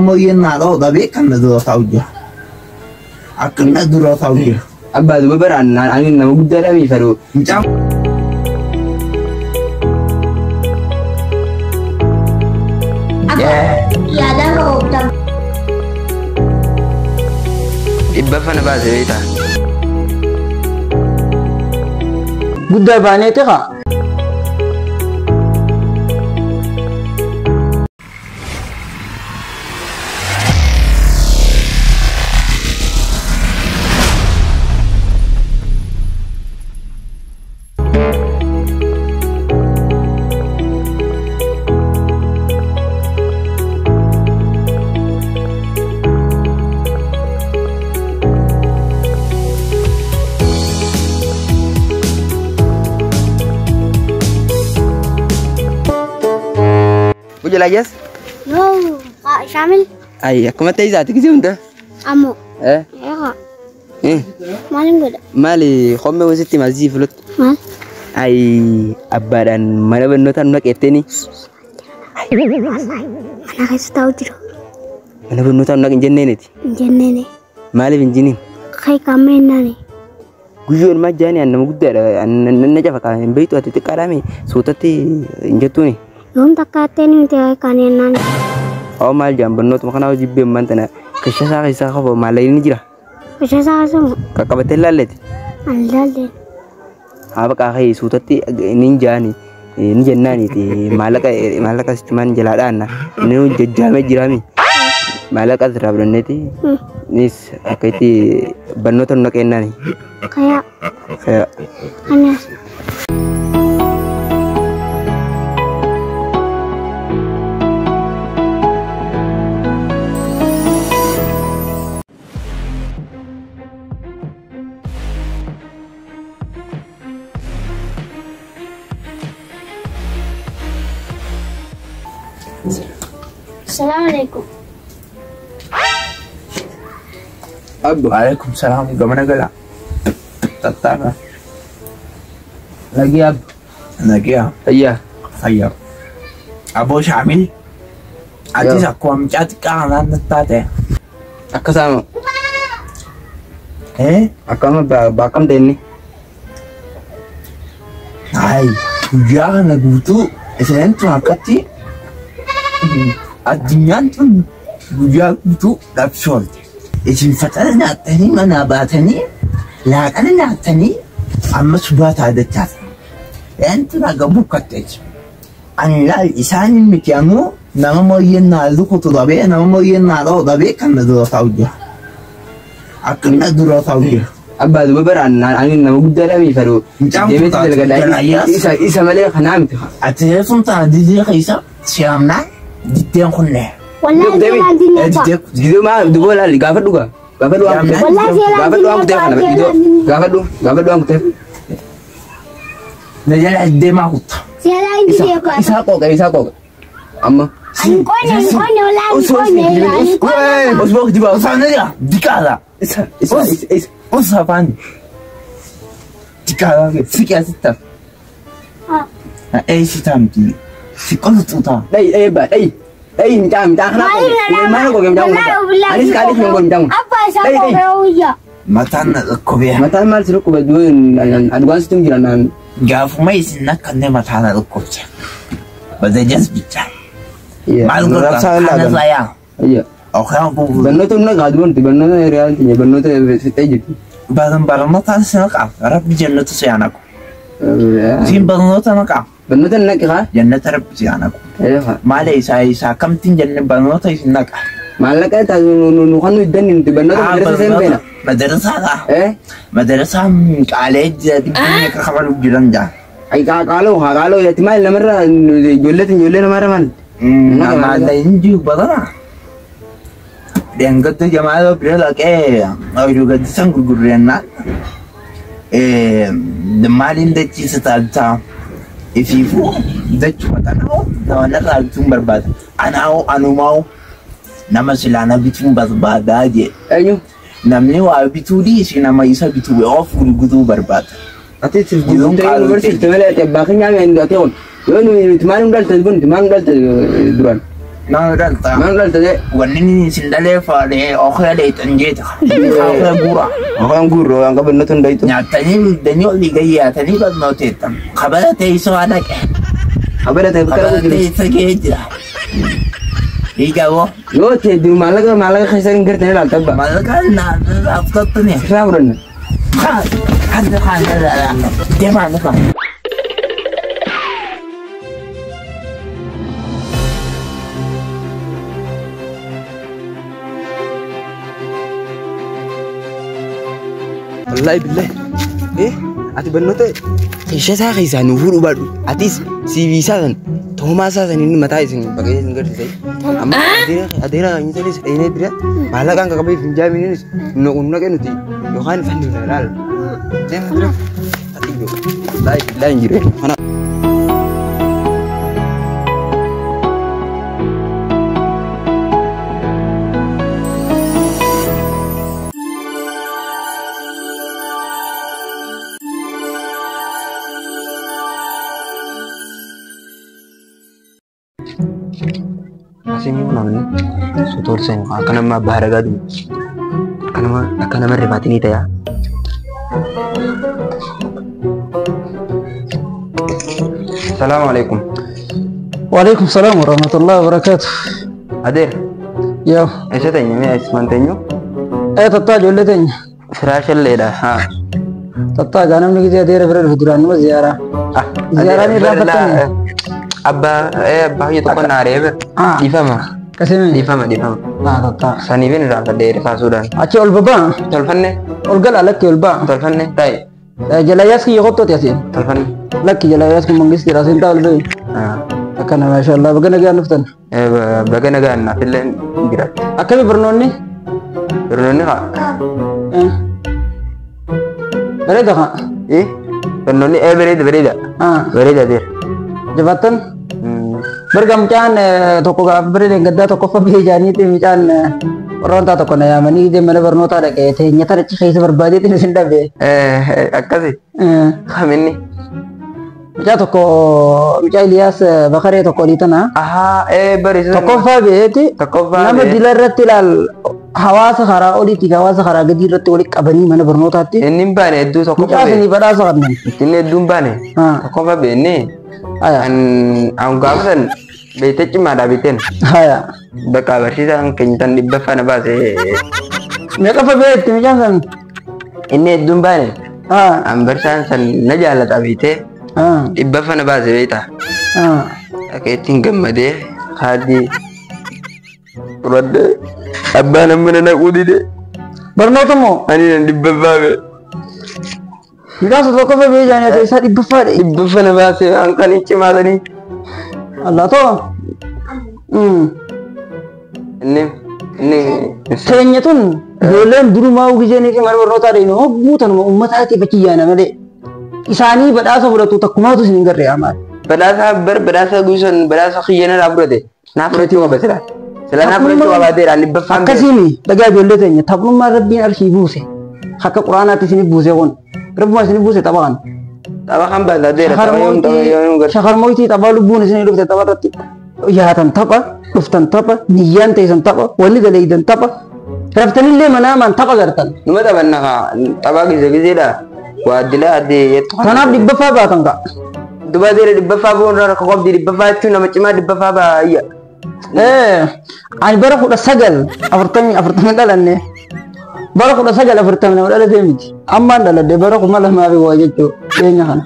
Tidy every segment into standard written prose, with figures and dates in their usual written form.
موينا لو ضبي كان ندور توجه أكل ندور توجه أبا دو ببر عن نمو قد رامي فرو يا له تم إبا فانا بعد ريتا قد باني تقع وجل أجلس؟ نو شامل أي كم تيجي كذي أنت؟ أمو إيه إيه مالين قد مالي خمسة وستة مازي فلوت مال أي أبادان mana benutan nak eteni أنا عايز تاوجر mana benutan nak jenne جنني mali binjinin خي كامين ناني guyon majani an mugdara an najafa kan beitu ati karami sutati injatuni يوم تكاتني تي كانين ناني أو مال jam benut makana jibbe mantana kesha sa isa khabo malai ni jira وش ساسو kakabatella leti الله apa kahay sutati ninjani ninjannani ti malaka cuman jaladana ini jajjame jirami malaka zrabranneti nis akaiti bannoton nakennani kayak kayak aneh Assalamualaikum. Abu alaikum salam. Gimana gala? Tatara. lagi ab ya. Iya. Abu Syamil. Ati aku amcat kanan tate. aku sama aku mah bakam deni Hai, jangan gitu. Saya tuh akati. Adinyan tuh bujak itu dapsol. Isin fatarna tani mana batani. La kana tani amma subat adattat. Entu raga bukatet. An la isani mikyamu nama yena lukutu dabe nama yena do dabe kan do tawja. Akna do tawja. abba du beberan angin nama gudara mi faru demet delgada isa male khanam Atelefon ta didi khisa siamna ditten khunne. Wallahi dia lagi nyoba. gitu mah du bola gafar duga gafar du am gafar du am teh kana gitu gafar du am teh Najala dema hutta. Dia lagi dia kok. isa kok amma Angkonya lagi konya. Bos di bawah sana ya. Dikala. isa Bos apaan? Dikala fikir sitam. Sitam di. Sikol tuta. dai minta kenapa mana kok minta ada sekali yang minta Apa sama ya? Matan kobe. mata mal suruh kau baduin aduan situ jalanan Gaf mai sinna kanne matan kobe. Badajas bicara. iya Malu kan saya. iya Oke aku. banno tuh nak gaduan tuh banno tuh realitinya banno tuh sitai jadi Barang matan senaka. Arab jannatu saya anakku. Tim bangot anakku. banno tuh nak kah Jannat Arab saya anakku. iya kah Malay saya kam tin jannat bangot ay sinaka. malaka tahu nukan dan itu banno tuh madrasah SMP na Madrasah lah. Madrasah college di punya kabar bilang dah. ay kalau ya timal namara julle namara man Nama ada inju badana. Dan kata jamaah berada ke, aku juga disang gurgurena. Demalin deci setalta. Ififu deci matano, nama nak tumbar bad. Anu mau nama silana bitum bad aja. ayo Namanya wa bitu di sini nama isa bitu off gudu barbad. ati sebelum tahu universitas tu melihat baknya yang enggak tahu Yo ni timanung dal duran Nang dalta. Mang dal tadi. Wanni sindale fare okhya le tanjeta. Okhya gura. Orang guru ang kaban na tunda itu. Nyatani danyo ligaya tani bad notetam. Khabara te iso anak. Abada tayo Khabara kita te isagejra. Liga wo. Yo te di malaga kaisan ngerti na tabba. Malaga na aftat ni. Sabron. Hada hada. Tema na. Wallahi billah. Ati bannote kisha sa kaisan huru badu. Atis si bisa kan. Thomas sa ini mata isin pakai isin ngerti sai. Amma adira ini tadi ini dia. Malaga ang kakabay pinjam ini. Unna kan uti. Yohan fandi naral. Jangan terus. Ati yo. Wallahi billah injire. Mana Asing mo naman sutor sa inyo akan nama baharaga dulu akan nama ribati ni ya. Assalamualaikum. Waalaikumsalam warahmatullahi wabarakatuh. Adir. Yo. Ese tanya ni ais mantenyo. Tata jolle tanya. Firashal leda. Ha. Tata ganam ni kita adir berer huduran mas ziarah. Ziarah ni rapat ni. Abba itu kan nare difama. Kasih ni. Difama. Tata. Sani ben rapat dari Pasudan. Aci olbaba. Tolfanne. Olgal alak ke olba. Tolfanne. Tai. Jalayas ki yokotot yasin. Tolfanne. Laki jalayas ki mangis kirasin ta olbe. Akan mashallah bagana gan nuftan. Bagana gan na filen girat. Akami bernoni. Bernoni ka. Bereda ka. Bernoni bereda. Bereda dir. Jabatan. Bergamcan toko ka bereda gadda toko fa bejani te mican ronta toko na yamani je mana bernota da ke te nyata da ci berbadi te sinda be. Akasi. Khamini. Mica toko mica Ilyas bakare toko ditana. Aha baris. Toko fa be te. Toko fa. Nama dilar tilal hawas khara odi tiga hawas khara gadi rotte oli kabani mana bernota te. Nimbane du toko fa. Mica ni bada sa kan. Tine dumbane. Toko fa be ne. Aya. Ang gabsan bete cuma ada biten. Aya. Baka bersih kencan di bafana base. Mereka fa be te mica san. Ini dumbane. Am bersan san najala tabite. Di bafana base beta. Oke tinggal made hadi. Rode. Abana mana nak udi de. Bernota mo. Ani di bafabe. Mica sa toko fa be jani te sa di bafare. Di bafana base angkan ichi madani. Allah to. Ini Senya tun dolen duru mau gijeni ke mar bernota de no butan mo ummata ti baciyana made. Isani badasa buda tu takuma tu singar re amat. Berasa gusun berasa khiyana rabrode. Nafreti wa basira. Sela nafreti wa badira li bafam. Akasimi daga jolle tenya tabnu ma rabbin arshibuse. Hakka qur'ana ti sini buse gon. Rabbu ma sini buse tabakan. Tabakan ba dadira tabayum gar. Shakar moiti tabalu bune sini rubte tabarati. Ya tan tapa, duftan tapa, niyan te san tapa, wali dalaidan tapa. Raftani le mana man tapa gartan. Numa tabanna ka tabagi zegizida. Wadila ade yetu. Tanab di bafa ba tangka. Dubadira di bafa bo na ko di bafa tu na macima di bafa ba iya. Ani bara ko sagal afartami dalanne. Bara ko sagal afartami na wala demiti. Amma dala de bara ko mala ma be wajeto. Enya kan.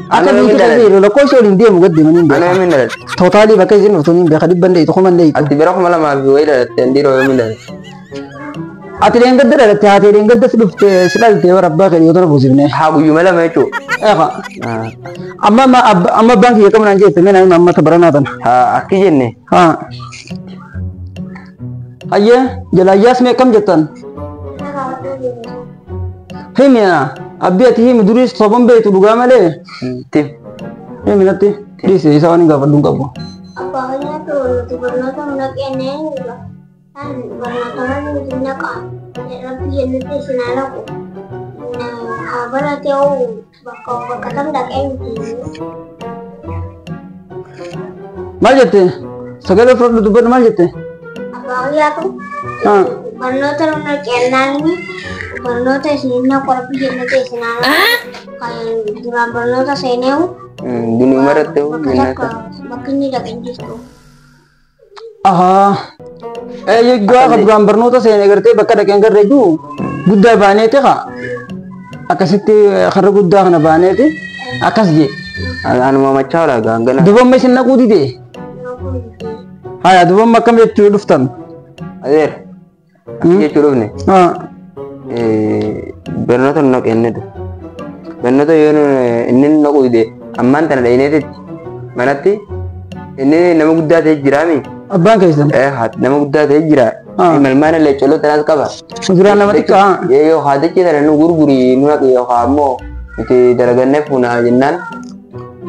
Aka bi ta zero la ko shorin de mu gaddi manin. Ana min dala. Totally ba kai zinu tunin be khadib bande to kuma ndai. Ati bara ko mala ma be wayda tendiro min dala. Ati den gadda dala ta ati den gadda sudufte silal te rabba ka yoto buzibne. Ha bu yumala ma to. Amma banki ya kamar anje tana nan amma tabarana tan. Akijen ne. Ayya jalayas me kam jatan. Hemina abiyati hemi duris sobon be tu duga male. Tim. Hemina ti. Dise isa wani ga fadun kabo. Apanya tu bernata nak ene juga. Kan bernata ni nak rapi yang tu senara ko. Abara teo bakatam dak ene. Maljete Sagalee fudhadhu dubbadhu maal jette? Abbaa guyyaatu Haa. barnoota nuna kennaanni barnoota isin qora biyyannata isin duraan barnoota seeneewu Dunia marat tu. bakka takka bakki inni dhaqan jirtu. Eeyyee akka duraan barnoota seenee gartee bakka dhaqeen garree jiru guddaa baaneeti haa. Akkasitti karra guddaa kana baaneeti akkas jee. Anu mama cakap lah, enggak. Dubamma isin naquu didee? Haa dubamma akkam jechuu dhuftan? Adeer, dia curug ni. Haa. Barnoota nak enne tu. Barnoota yoo inni naquu ide ammaan tana dha'ineeti manatti inni nama guddaa ta'e jiraami. Abbaan keessan? Nama guddaa ta'e jira. Malmaan illee coloo tanaas qaba. Duraan nama xiqqaa? Yoo haadachii tana nu gurguri nu naqi yookaan ammoo itti dalagannee fuunaa jennaan.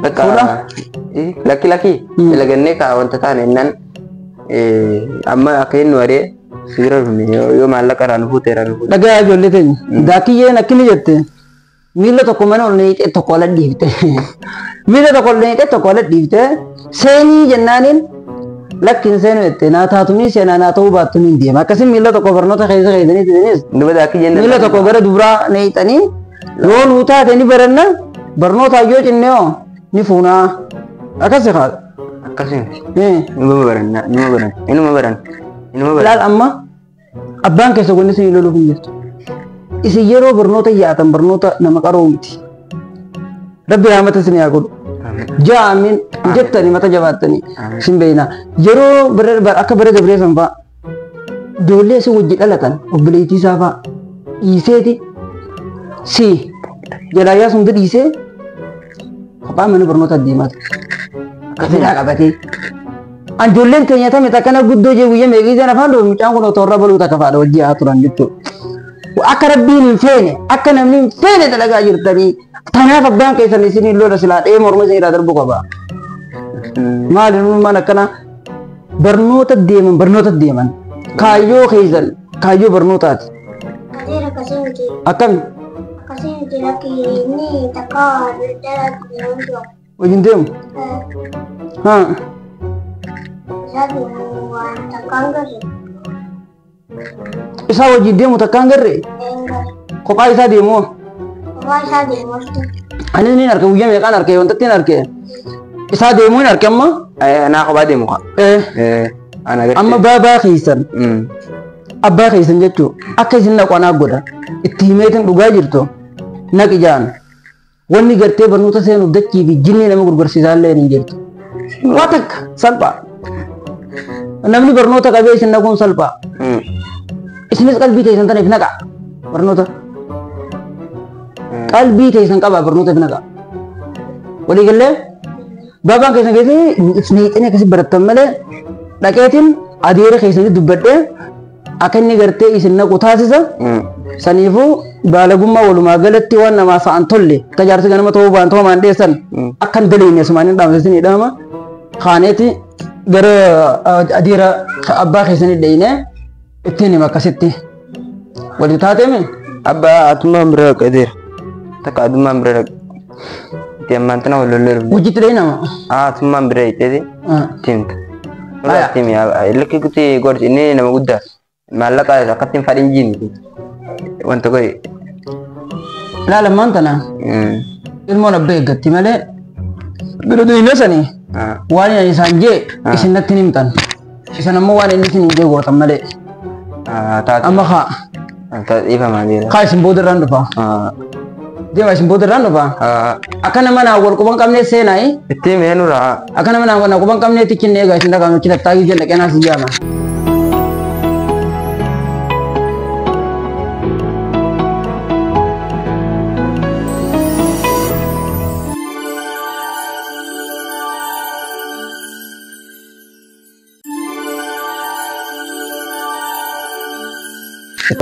Bakka laki dalagannee kaa wanta taane jennaan amma akka inni waree sigira dhume yoo maallaqa irraa nu fuuteera nu fuute. Dhagaa ijoollee teenya. Daakiyyeen akkini jette miila tokko mana ol neeqee tokko ala dhiifte. Miila tokko ol neeqee tokko ala dhiifte seenii jennaaniin lakkin seenu jette naa taatumii seenaa naa ta'uu baattuun hin deema. Akkasiin miila tokko barnoota keessa keessanii teenis miila tokko gara dubiraa neeqxanii yoo nuu taate ni baranna barnootaa yoo cinnee ni fuunaa akkasi haa. Akkasiin inuma baran. Laal amma abbaan keessa gonne isin loluu hin jirtu. Isin yeroo barnoota yaatan barnoota nama qaroo miti. Rabbi rahmata isin haa godhu. Jaamin jettanii mata jabaattanii isin beekna. Yeroo akka bara dabree san fa'a ijoollee isin wajji dhalatan obboleettii isaa fa'a dhiiseeti si jalaayyaa sun dhiisee kophaa mana barnoota deemaa ture. Akkasiin qabatee. Ijoolleen keenya tamit akkana guddoo jee guyyaa meeqii afaan dhoofuu mucaan kun otoo irra baluu takka faadha wajjii haa turan jechuudha. Akka rabbiin hin feene akka namni hin feene dalagaa jirtanii tanaaf abbaan keessan isin lola silaa dhee morma isin irraa darbu qaba. Maali nuummaan akkana barnoota deeman kaayyoo keessan kaayyoo barnootaati. Adeera akkasii miti. Akkami? Akkasii miti lakki inni takka daldalaatti deemuu jira. Wajjin deemu? Haa. Isa wajjin deemu takkaan garree? Kophaa isaa deemu? Kophaa isaa deemu. Anis ni arge guyyaa meeqaan arge wantatti hin arge. Isaa deemuu hin arge amma? Naa kophaa deemu kaa. Amma baabaa keessan abbaa keessan jechuun akka isin naqu anaa godha itti himeetiin dhugaa jirtu naqi jaan wanni gartee barnoota seenuuf dachii fi jinni nama gurgursiisaa illee hin jirtu. Waa takka salphaa. Namni barnoota qabee isin naquun salphaa. Isinis qalbii keessan taniif naqa barnoota. Qalbii keessan qaba barnoota fi naqa. Walii gallee baabaan keessan keessatti neexanii akkasii barattan malee dhaqeetiin adeera keessatti dubbadhee akka inni gartee isin naqu taasisa. Saniifuu baalagummaa walumaa galatti waan namaaf ta'an tolle akka jaarsi ganama ta'uu ba'an ta'uu maan dheessan akkan daleenya sumaaniin dhaamsisin hidhama. Kaaneeti gara adeera abbaa keessanii dhayinee ittiin hima akkasitti walitti taateemi. Abbaa atummaan bira dhaqa adeera takka atummaan bira dhaqa itti ammaan tana walollee dhufu. Hojiitti dhayinama? Atummaan bira hidheeti timta. Timi lakki kuti gorsi inni nama guddaa maallaqa akkatti hin fadhin jiini wanta goyi. Ilaalammaan tana ilmoon abbaa eeggatti malee bira duwinoo sanii waan inni isaan jee isin natti hin himtan. Isan ammoo waan inni isin hin jee gootan malee. Amma haa. Dhiifamaa jira. Haa isin booda irraan dhufa. Deema isin booda irraan dhufa. Akka nama naa wal quban qabnee seenaa. Itti meenura. Akka nama naa quban qabnee tichin eegaa isin dhaqaa nuti tattaagii jala qeenaa si jaama.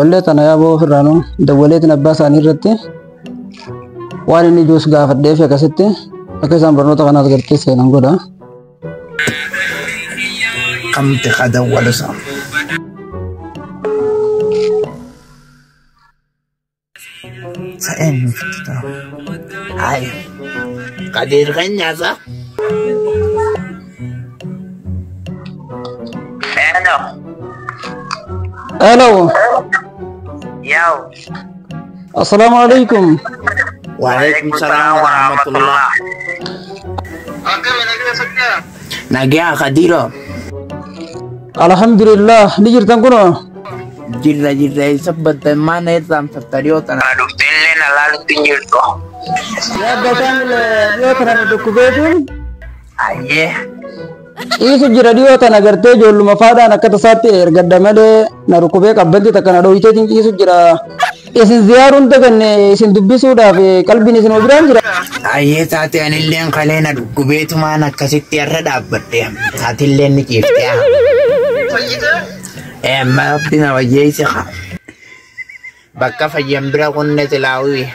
Ollee tana yaaboo ofirraanuu dawwaleetiin abbaa isaanii irratti waan inni ijoos gaafadheef akkasitti akka isaan barnoota kanaas gartee seenan godha. Kamti kadawwalu isaa. Sa'een nuti ta'a. Hai, kadir kan nyaata. الو Yo. السلام عليكم. Waalaikumsalam warahmatullah. Nagia Khadiro. الحمد لله نجر تنقلوا Jirra sabat mana tam satariota na dutelle na lalu tinjirko. يا بسام يوتنا ندكوبيتون Aye. إيش جراديو تنا قرتي جول مفادا نكتساتي إرقدامله نركوبي كابنتي تكنا دويتي تين إيش جرا إيش زيارون تكنا إيش دبيسو دا في قلبي نسين وبران جرا Aye taate anilleen kaleena dhukkubeetumaan akkasitti irra dhaabbatte taatilleen ni ciifte. Maalti na wayyeesse haa. Bakka fayyan bira kunne silaawii.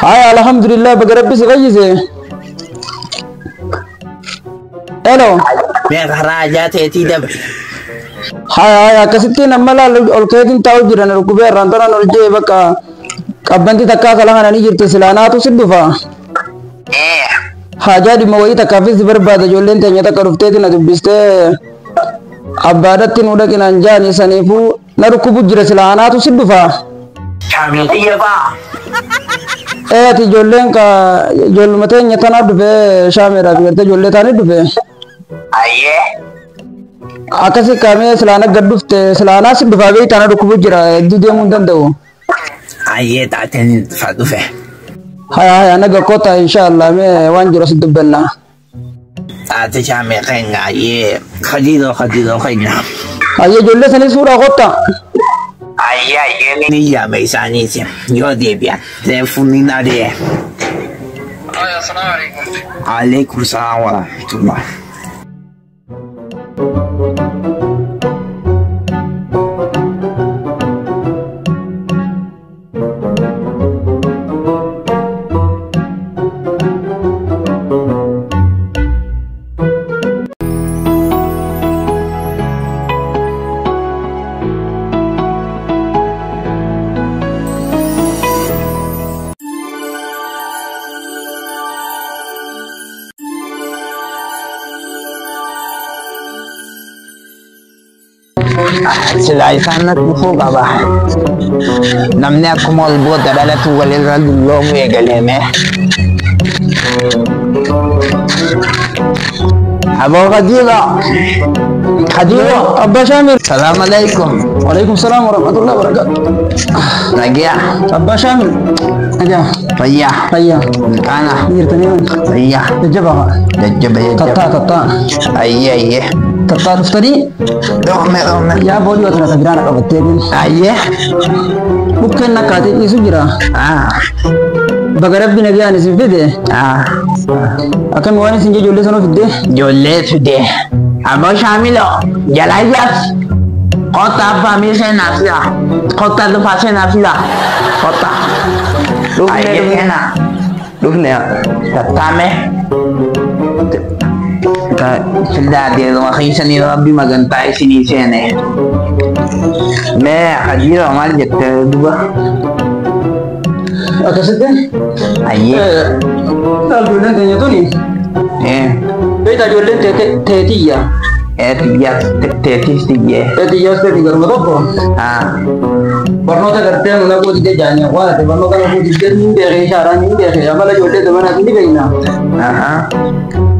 هاي الحمد لله بقرب سغيزه الو Mee karaa ajaa ta'eetii dabre. هاي أكسيتين أملا الكيدين تاو جرا نركوبي رانتنا نرجع بكا كابنتي تكا كلام نيجي تسلانا تصدفا حاجة دي موي تكافي زبر بعد جولين تانية تكرفتي تنا تبستي أبادت نودا كنا نجاني سنيفو نركوبو جرا سلانا تصدفا Kamiitii yabaa. تي جولين كا جول متين يتنا دبي شاميرا بيرتي جولين تاني دبي Aye. akasi kame selana gadufte selana sidfa be tana rukubu jira dude mun dandau Aye taateen fadufe. haya naga kota inshallah me wanjiro sidbanna Taate shaamee kenga aye. Khadido kenga. aye jolle sani sura kota Aye ni yaame isaaniiti. Yoo deebi'an. Telefoonni na dee. Assalamu alaikum. Alaikum salaam wa rahmatullah. Sila isaan nagpupo ka ba? Namni akkuma olboota dhalatu walirra dulloomu eegaleeme. Abo Khadiro. abba shamil Salaam alaikum. walaikum salam warahmatullahi wabarakatuh Nagia. abba shamil aja Fayya. ayya Kana. nirtani Fayya. jajaba Jajjaba jajjaba. tata Ayye. tata ruftani Doome. ya boli watra sabirana qabateedin Ayye. bukken nakati isu jira bagarabbi nagiyani sifide akami wani sinje jolle sano fidde Ijoollee fide. Abo Shaamilo. Jalaayaas. Kota abbaa seenaa fida. Kota lufaa seenaa fida. Kota. Ayye keena. Dufne Tattame. Sildaa deeduma keessanii rabbi magantaa isinii seene. Mee Khadiro maal jette duba? akasitte Ayyee. daldulleen keenya tuni beektaa ijoolleen teetiyya Biyya teetiis tiyyee. teetiyyaas teetii garuma tokko barnoota gartee nuna qootite jaanya waan ate barnoota na qootite ni beekee shaaraan ni beekee amala ijoollee zamanaati ni beekna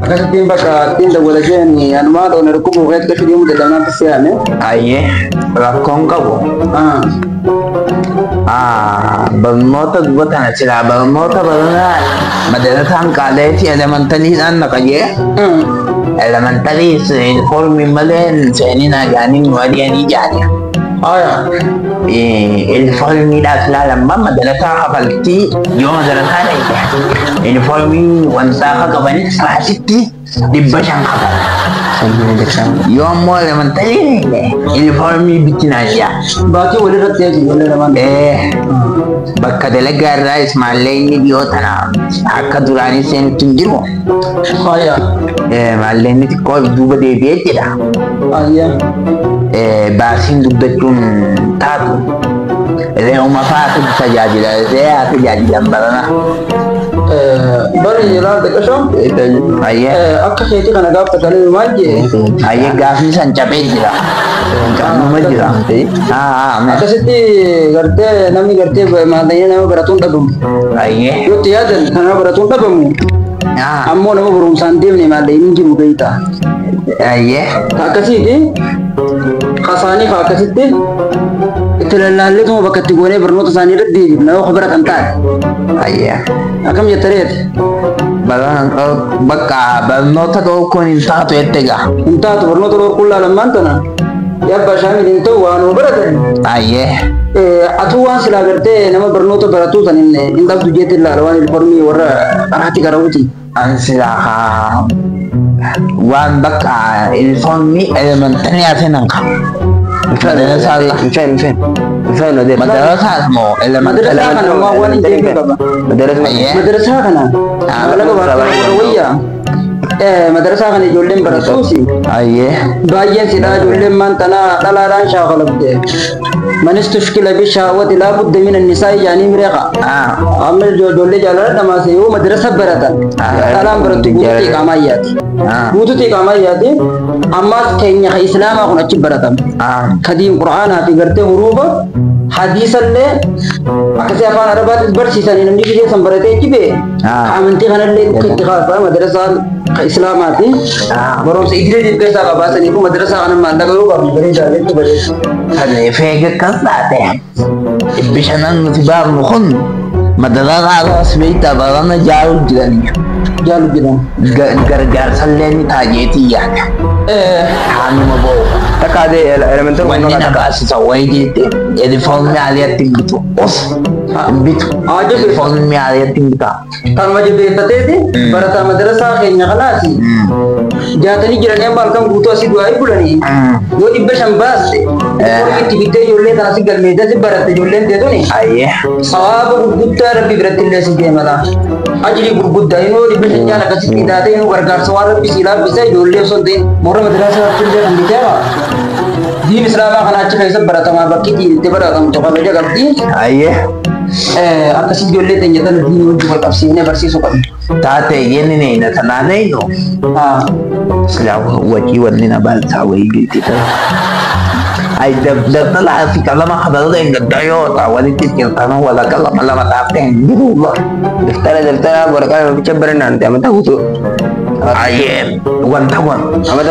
akkasittiin bakka ittiin dawwala jeen anumaa dhoone rukkubuu keetti fidii mudataanaatti se'ame Ayyee. Rakkoon qabu. Barnoota duba tana silaa barnoota baranaa madalataan qaaleetii elementaliidhaan naqajee. Elementalis uniformi malee seenina jaaniin wadianii jaania. Uniformiidhaaf ilaalamma madalataa kafaltii yoo madalataa dhayte uniformii wanta akka qabanis baasitti 500 kafala. Yoo ammoo elementalii uniformii bitinaa jaa. baatii walirratti eegi ijoollee lamaan Bakka dalagaa irraa ismaallee inni dhiyoo tana akka duraanii seenutti hin jiru. Maallee inni xiqqoo duuba deebi'ee jedha. Baasiin dubbachuun taatu. Re'uma fa'aatu tajaajila. Re'aa tajaajilan barana. bari laal xiqqasho Ayyee. akka keetii kana gaafta galee maal jee Ayyee gaafni san cabee jira. Nama jira. Akkasitti gartee namni gartee maallaqni nama baratuun dhabamu. Ayyee. Yoo yaadan nama baratuun dhabamu. Ammoo nama barumsaan deemne maallaqni jiru beektaa. Ayyee. Akkasitti qasaanii fa'aa akkasitti itti lallaallee bakka itti goonee barnoota isaanii irratti deebiif nama baratan taate. Ayyee. Akkam jettareet. Bakka barnoota dhorkuun hin taatu jette gaa. Hin taatu barnoota dhorkuun laalammaan tana. Yabba shaamil hin ta'u waan baratan. Ayyee. Atuu waan silaa gartee nama barnoota baratuu san hin dhabdu jeetti ilaala waan ilformii warra qaraatti qarawuti. An silaa waan bakka ilformii elementarii ati nan qabu. Madrasa mo Madrasa kana waan hin jeequ qaba. Madrasa kana. Alaga baratanii wayyaa. Madrasa kana ijoolleen baratuusi. Ayyee. Baay'een sidhaa ijoolleen maantana dhalaadhaan shaakalabde. من استشكل بشهوة لا بد من النساء يعني مريقة. أما الجولة جالنا ما سيو مدرسة برتا. كلام برتو بوتي كمايات. بوتي كمايات. أما كينيا إسلام أكون أشيب برتا. كديم قرآن في قرته هروبا. حديث الله. أكثر أفان أربعة برسي سنين نمجي كذي سنبرته كذي. أمنتي خنا اللي كتخاف مدرسة إسلاماتي. بروم سيدري دكتور ساقا بس نيكو مدرسة أنا ما عندك هروبا بيجي جالس تبرز. هذا فيك كذا بشأن نتبار مخن مدرسة على سبيتا برنا جالو جداني جالو جدان gargaar salleen taajeetii yaada. Haani maboo. Takkaadee elementar Wanni nagaasisa wayii uniformii aliyatti bitu os bitu uniformii aliyatti bita. Kan majabeeffateeti barataa madrasaa keenya kanaati. Jaatanii jiranii amma halkan guutuu asii du'aa bulanii yoo 500 baaste itti bittee ijoollee taasii galmeedasi baratte ijoolleen teetuni. Ayyee. Sawaaba gurguddaa rabbi biratti illee si deemata. Ajiri gurguddaa inuu 500 jaan akkasitti taatee inuu gargaarsa waan rabbi si laaffisa ijoollee osoo ta'e morra madrasaa illee kan biteera. Diin islaamaa kana achi keessa baratamaa bakki diinitti baratamtu kabaja qabdi. Ayyee. Akkasii ijoollee teenya tana diinii wajjin wal qabsiifnee barsiisuu qabna. Taate yenni ne na tanane no. Sila wajji wanni na balta wayii bilti ta. Ay dabdala fi kalama khadara inga dayo ta wali tikirtana wala kalama lama taaften birullah. Daftara barakah bicha berenang tiap mata kutu. Aye wanta wan.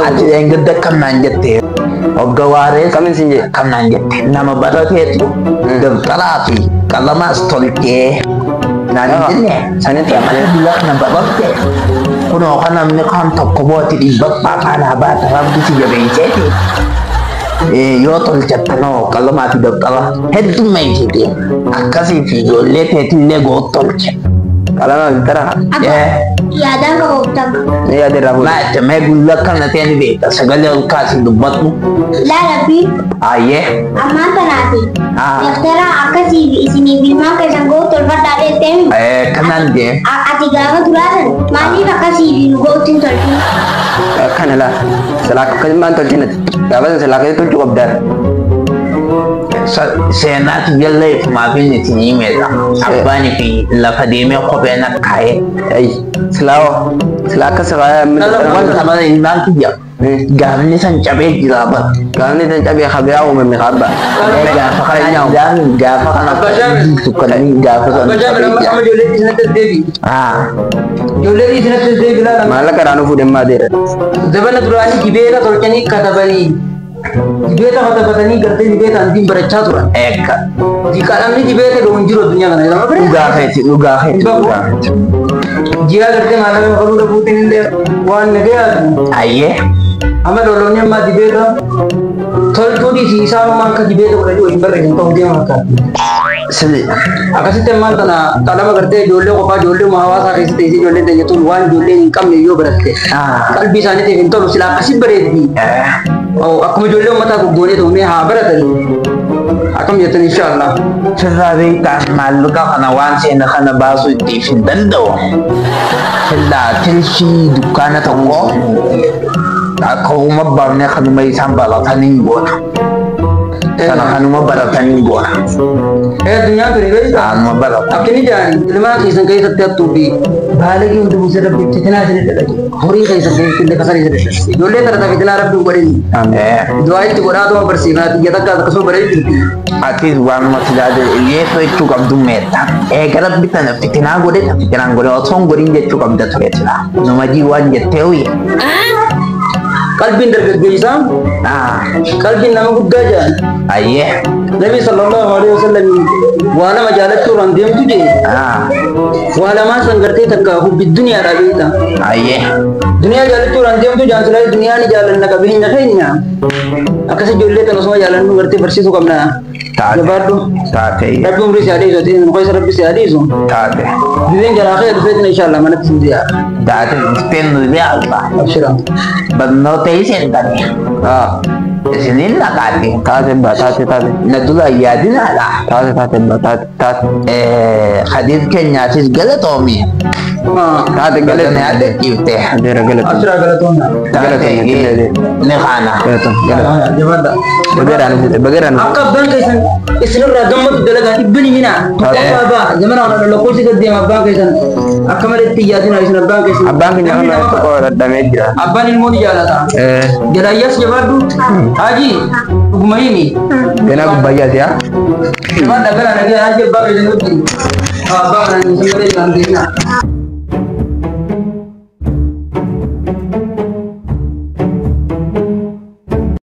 Ati inga dakam nanjete. Ogaware Kami sinje. kam nanjete. Nama barate itu daftara fi kalama stolke. Nanjene. Sana tiap Mana bilang nampak bakte. Kuno kan namanya kan top koboti di bak pakana bata rambu si jabe jadi. Yo tol chatano kalau mati daftara head to main jadi. Akasi video lete tille go tol chat. Kalau nak tera. Yaadaan qaba utama. Ni ada rabu. Ma te me gulla kan na tani beta sagale kasi dubbatu. Laalabbii Aye. ammaan tanaati. Ah. Daftara akkasii isinii bilmaan keessan ga'u tolfadhaa dheettee Kanan de. ati gaafa duraatan maaliif akkasii nu ga'uutti hin tolfin? Kan lah. Selak keman tu jenis. Dapat selak itu cukup dar. Senat jalle maafin tini meda. Abani fi lafadime khobe na kaye. Ay, selak keserai. Wan sama inang tiya. Gamni san cabe jiraba. Kalau ni tak biar khabar aku memang khabar. Gafa kan dan gafa kan sukan gafa kan. Baca nama sama ijoollee di sana deebi. Ijoollee di sana deebi laala. Malah kerana fude madir. Zabana duraanii dibeeta tolchanii katabanii. Dibeeta katabatanii gartee dibeeta antiin barachaa turan. Eka. Jikaadhamni dibeeta dhuun jiru addunyaa kana jedhama bire. Dhugaa keeti. Ji'a gartee maallaqaa qabuu dhabuutiin illee waan nagayaatu. Ayyee. Amma lolloonni ammaa dibeeta tolchuu dhiisii isaan ammaa akka dibeeta godhanii waliin barreessan ta'uu deema fakkaata. Sili. Akkasitti ammaan tana qalama gartee ijoollee qofaa ijoollee hawaasaa keessatti teessee ijoolleen tajaajiltuun waan ijoolleen hin qabne yoo baratte qalbii isaaniitiif hin tolu sila akkasi bareeddi. Akkuma ijoollee uummataa goggoonee ta'u mee haa baratanii. Akkam jettan inshaallah. Sirraa beektaan maallaqa kana waan seena kana baasuu ittiif hin danda'u. Sillaa tilshii dukkaana tokko akka uuma baafnee kanuma isaan balatanii godha. kana kanuma baratanii bu'aa. Addunyaa ture beektaa? Kanuma barata. Akkini jaani ilmaan keessan keessatti hattuu fi baalagii hundi buusee rabbi fitinaa isin dadhabe. Horii keessan keessatti illee kasar isin dadhabe. Ijoollee tarata fitinaa rabbi godhin. Du'aa itti godhaatuma barsiifnaa xiyya takka akkasuma baree jirti. Atis waanuma tajaajila illee jechuu qabdu meetta. Eega rabbi tana fitinaa godhe fitinaan godhe osoo hin godhin jechuu qabda ture jira. Nama jiwaan jettee uyi. Qalbiin dargaggeessaa qalbiin nama guddaa jaan. Ayyee. Nabi sallallahu alaihi wasallam waa nama jaalachuudhaan deemtu jee. Waa lamaa san gartee takka hubbi duniyaadhaa beekta. Ayyee. Duniyaa jaalachuudhaan deemtu jaan silaa duniyaa ni jaalanna qabeenya keenya. Akkas ijoollee kan osuma jaalannu gartee barsiisuu qabna. Jabaadhu. Taate. Rabbi umrii si hadiisu ati muka isa rabbi si hadiisu. Taate. Bibeen jaraa kee dhufeetina inshallah manatti sin ziyaara. Taate dhufteen nu biyyaa. Abshira. Barnoota isin taate. Isinin naqaate. Taate taate. Na dura yaadinaadha. Taate. Hadiis keenyaatis galatoomi. Taate Galatoomi yaada dhiiftee. Adeera galata. Abshira galatoonna. Taate ni kaana. Jabaadha. Bageeraan. Akka abbaan keessan isinirraa gammadu dalagaa dhibbani mina. Abbaa zamana ona lakkoofsi gad deema abbaan keessan akka malee itti yaadina isin abbaan keessan. Abbaan keenya kana tokko dadhabee jira. Abbaan ilmoo ni jaalata. Jalaayyaas jabaadhu. Haji dhuguma himi. Ganaa gubbayyaati yaa. Jabaadha gara nagaa haji abbaa keessan nutti. Abbaa kana isin malee jaalata.